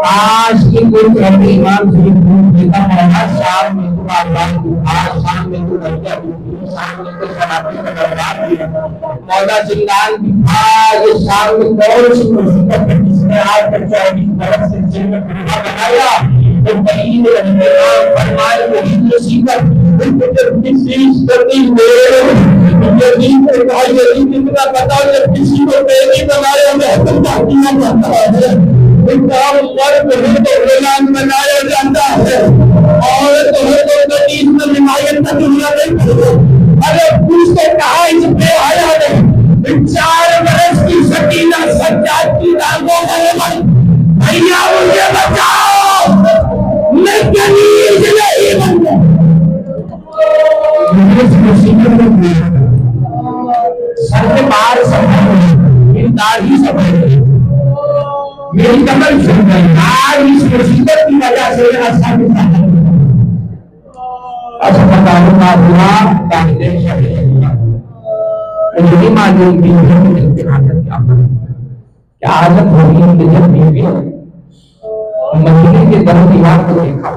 आज की कोई कहते इमाम शरीफ भूल देता है, शाम में तो शाम में तो शाम में तो शराबी का दरबार दिया मौला जिंदान की ये शाम में कौन सी मुसीबत है जिसने आज तक 24 बरस से जेल में बूढ़ा बनाया। तो बड़ी ने फरमाए वही मुसीबत कितना पता जब किसी को पहली बनाया बनाया जाता है और तुम्हें तो नदीज में हिमायत का दुनिया नहीं। अरे पूछते कहा इस पे आया नहीं, 4 बरस की सकीना सज्जाद की दागों भैया मुझे बचाओ, मैं कनीज नहीं बनूं। सर के बाल सफेद, मेरी दाढ़ी सफेद, मेरी कमर सुन गई। आज इस मुसीबत की वजह से अच्छा मुझे मालूम भी क्या आदत होगी कि जब बीवी मदीने के दर दीवार को देखा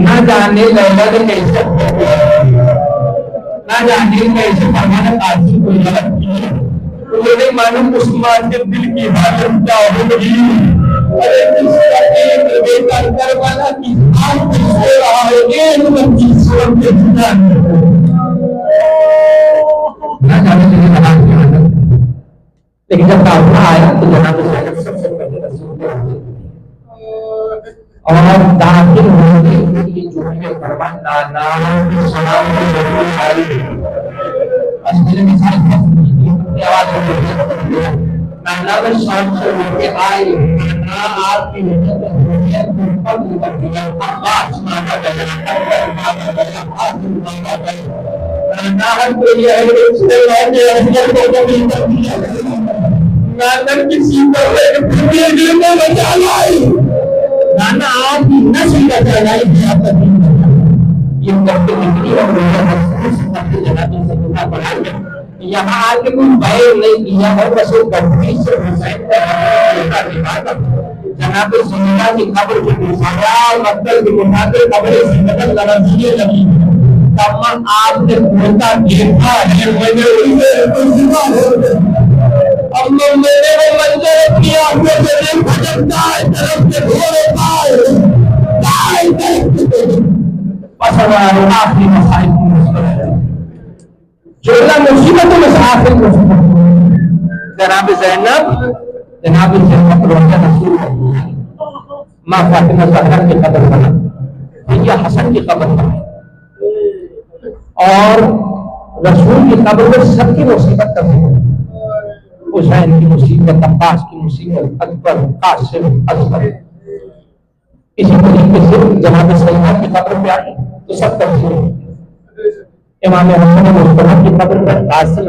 ना जाने लैला ने कैसे ना जाने कैसे फरमाना काजी को गलत किया, तो नहीं मालूम उस्मान के दिल की हालत क्या होगी। अरे किसका एक बेटा करबला की आग से रहा है, एक बच्ची स्वयं के जुदा ना जाने लगे बना दिया। लेकिन जब काफिला आया तो जनाब सबसे पहले रसूल के और दाखिल होने के लिए जो है फरमाना नाम सलाम आई असली में सारी आवाज हो रही है नाना में शाम से होके आए ना आपकी मेहनत है पर ऊपर दिया आवाज मांगा गया नाना हम तो ये है कि से लौटे अफजल को कभी कर दिया नाना किसी को एक पूरे दिन में बचा लाई। नाना आपकी नस्ल बचा लाई, ये वक्त निकली और जनाबी से जुड़ा बढ़ाया। यहाँ आके कोई बैर नहीं किया है, बस वो गद्दी से हुसैन का निभाता जनाबे सुन्ना की खबर के दूसरा मक्तल के मुताबिक खबरें से बदल लड़ाने लगी। तब आपने पूरा देखा है, मैंने उसे अब मेरे को मंजर किया हुए मेरे भटकता है तरफ से घोड़े पाए आखिरी मसाइल की मुसीबत है जो मुसीबतों में से आखिरी मुसीबत जनाब ज़ैनब रोज़ा रसूल माँ फातिमा ज़हरा की कब्र बना भैया हसन की कब्र बना और रसूल की कब्र में सबकी मुसीबत कभी हुसैन की मुसीबत, अब्बास की मुसीबत, अकबर, कासिम, असगर, इसी तरीके से जनाब सैयद की कब्र पे आई तो सब तफसीर इमाम हसन मुस्तफा की कब्र पर कासिम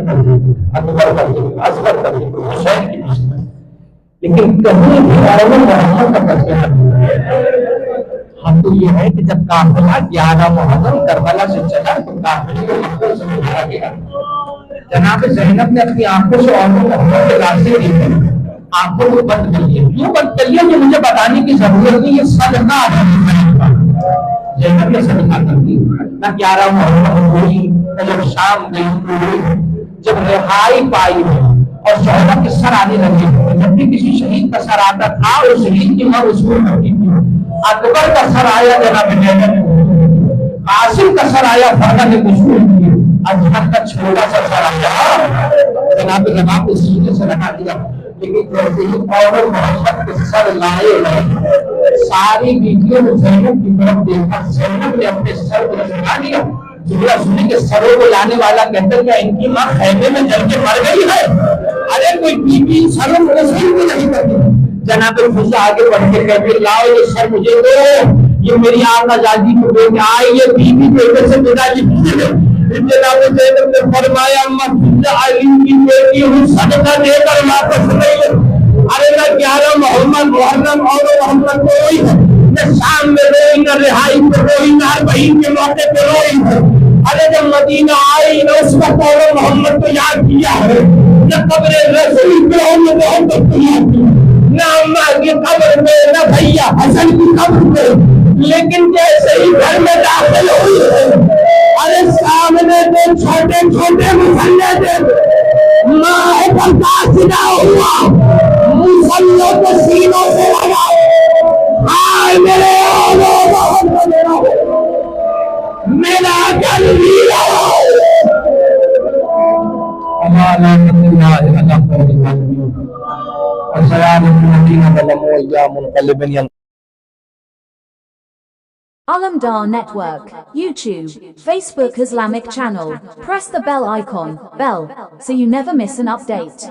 अकबर का असगर का हुसैन की मुसीबत, लेकिन कहीं भी औरत मोहम्मद का तस्वीर हम तो ये है कि जब काफिला 11 मुहर्रम करबला से चला तो काफिले को मक्का से उठाया गया। जनाब ज़ैनब ने अपनी आंखों से औरतों के रास्ते देखे, आंखों को बंद कर लिया। क्यों बंद कर लिया ये मुझे बताने की जरूरत नहीं, ये सदका है। ज़ैनब ने सदका कर दी ना 11 मुहर्रम हुई न जब शाम गई, जब रिहाई पाई और शोहरा के सर आने लगे, जब भी किसी शहीद का सर आता था उस शहीद की मां उसको करती थी। अकबर का सर आया जनाब ज़ैनब, कासिम का सर आया फरका ने कुछ अजहर का छोटा सा सर आया जनाब रबा को सीधे से लगा दिया। लेकिन जैसे ही औरत मोहम्मद के सर लाए सारी बीतियों ने ज़ैनब की तरफ देखा, ज़ैनब ने अपने सर को लगा दिया। जुमला सुनी के सरों को लाने वाला कहते क्या इनकी माँ खैमे में जल के मर गई है? अरे कोई बीबी सरों को सही भी नहीं करती। जनाब खुदा आगे बढ़ के कहते लाओ ये सर मुझे दो, ये मेरी आग आजादी को बेटे आई, ये बीबी बेटे से विदा जनाब ज़ैनब ने फरमाया मैं अली की बेटी हूँ, सदका देकर वापस नहीं। अरे ना 11 मुहर्रम और मोहम्मद को रोई है, न शाम में रोई, न रिहाई पे रोई, न बहीन के मौके पे रोई है। अरे जब मदीना आई न उस वक्त और मोहम्मद को याद किया है, न कब्र रसूल पे और मोहम्मद को याद किया, न अम्मा की कब्र में, न भैया हसन की कब्र में। लेकिन जैसे ही घर में दाखिल हुई है, अरे सामने तो छोटे छोटे मुसल्ले थे, माँ का सीधा हुआ मुसल्लों को सीनों से लगा, हाय मेरे मेरा गल Alamdar Network, YouTube, Facebook Islamic channel. Press the bell icon, bell, so you never miss an update.